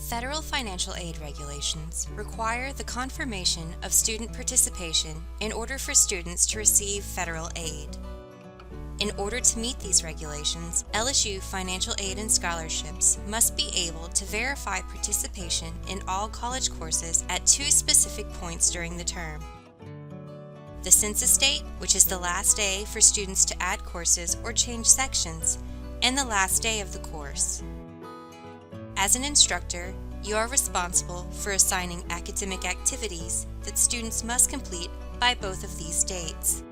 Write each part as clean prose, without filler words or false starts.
Federal financial aid regulations require the confirmation of student participation in order for students to receive federal aid. In order to meet these regulations, LSU financial aid and scholarships must be able to verify participation in all college courses at two specific points during the term: the census date, which is the last day for students to add courses or change sections, and the last day of the course. As an instructor, you are responsible for assigning academic activities that students must complete by both of these dates.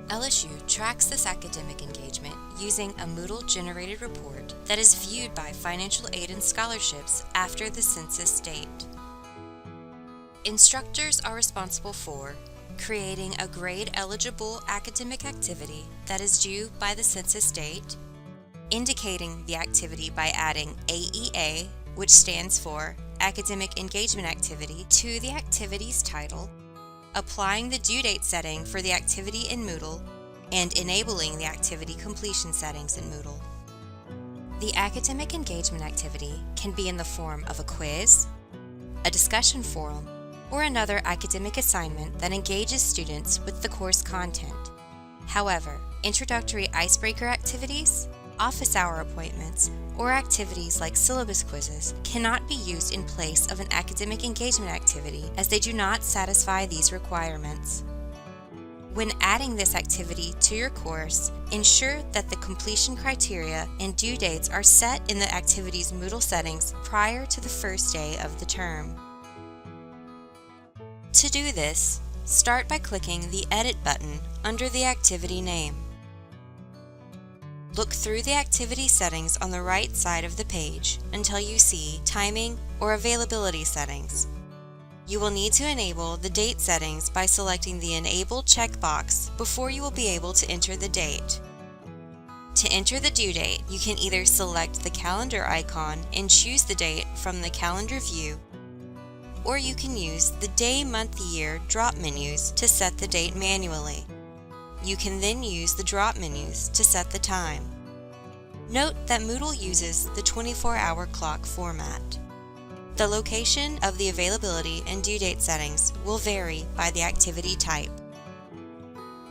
LSU tracks this academic engagement using a Moodle-generated report that is viewed by financial aid and scholarships after the census date. Instructors are responsible for creating a grade-eligible academic activity that is due by the census date, indicating the activity by adding AEA, which stands for Academic Engagement Activity, to the activity's title, applying the due date setting for the activity in Moodle, and enabling the activity completion settings in Moodle. The academic engagement activity can be in the form of a quiz, a discussion forum, or another academic assignment that engages students with the course content. However, introductory icebreaker activities, office hour appointments, or activities like syllabus quizzes cannot be used in place of an academic engagement activity as they do not satisfy these requirements. When adding this activity to your course, ensure that the completion criteria and due dates are set in the activity's Moodle settings prior to the first day of the term. To do this, start by clicking the Edit button under the activity name. Look through the activity settings on the right side of the page until you see Timing or Availability settings. You will need to enable the date settings by selecting the Enable checkbox before you will be able to enter the date. To enter the due date, you can either select the calendar icon and choose the date from the calendar view, or you can use the Day, Month, Year drop menus to set the date manually. You can then use the drop menus to set the time. Note that Moodle uses the 24-hour clock format. The location of the availability and due date settings will vary by the activity type.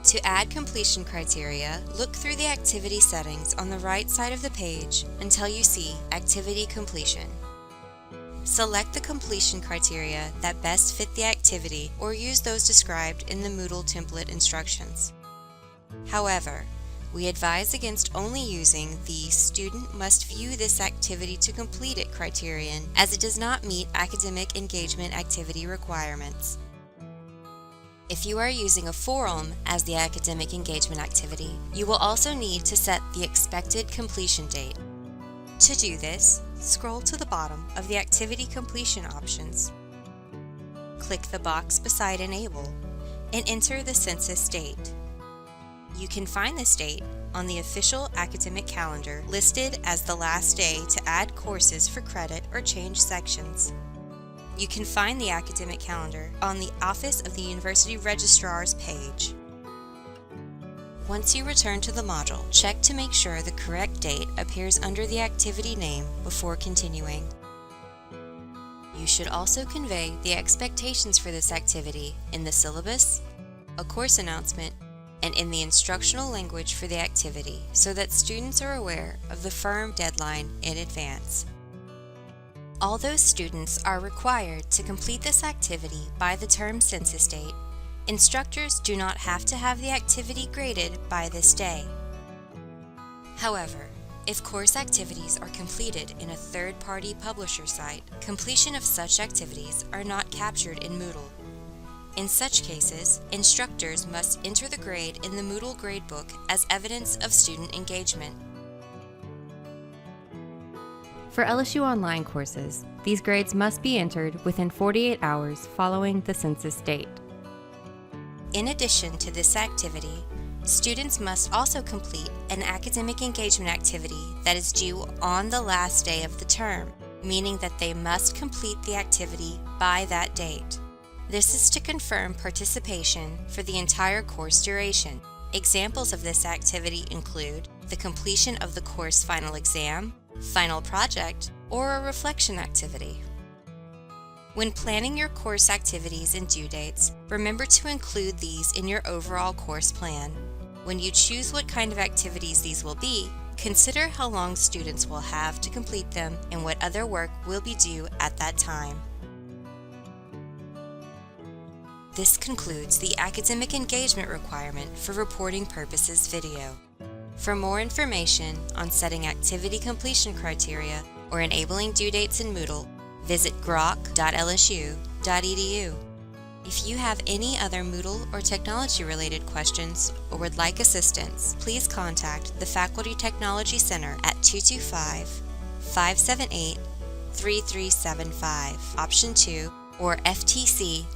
To add completion criteria, look through the activity settings on the right side of the page until you see Activity Completion. Select the completion criteria that best fit the activity or use those described in the Moodle template instructions. However, we advise against only using the "student must view this activity to complete it" criterion, as it does not meet academic engagement activity requirements. If you are using a forum as the academic engagement activity, you will also need to set the expected completion date. To do this, scroll to the bottom of the activity completion options. Click the box beside Enable and enter the census date. You can find this date on the official academic calendar listed as the last day to add courses for credit or change sections. You can find the academic calendar on the Office of the University Registrar's page. Once you return to the module, check to make sure the correct date appears under the activity name before continuing. You should also convey the expectations for this activity in the syllabus, a course announcement, and in the instructional language for the activity so that students are aware of the firm deadline in advance. Although students are required to complete this activity by the term census date, instructors do not have to have the activity graded by this day. However, if course activities are completed in a third-party publisher site, completion of such activities are not captured in Moodle. In such cases, instructors must enter the grade in the Moodle gradebook as evidence of student engagement. For LSU Online courses, these grades must be entered within 48 hours following the census date. In addition to this activity, students must also complete an academic engagement activity that is due on the last day of the term, meaning that they must complete the activity by that date. This is to confirm participation for the entire course duration. Examples of this activity include the completion of the course final exam, final project, or a reflection activity. When planning your course activities and due dates, remember to include these in your overall course plan. When you choose what kind of activities these will be, consider how long students will have to complete them and what other work will be due at that time. This concludes the academic engagement requirement for reporting purposes video. For more information on setting activity completion criteria or enabling due dates in Moodle, visit groq.lsu.edu. If you have any other Moodle or technology-related questions or would like assistance, please contact the Faculty Technology Center at 225-578-3375, option 2, or ftc@lsu.edu.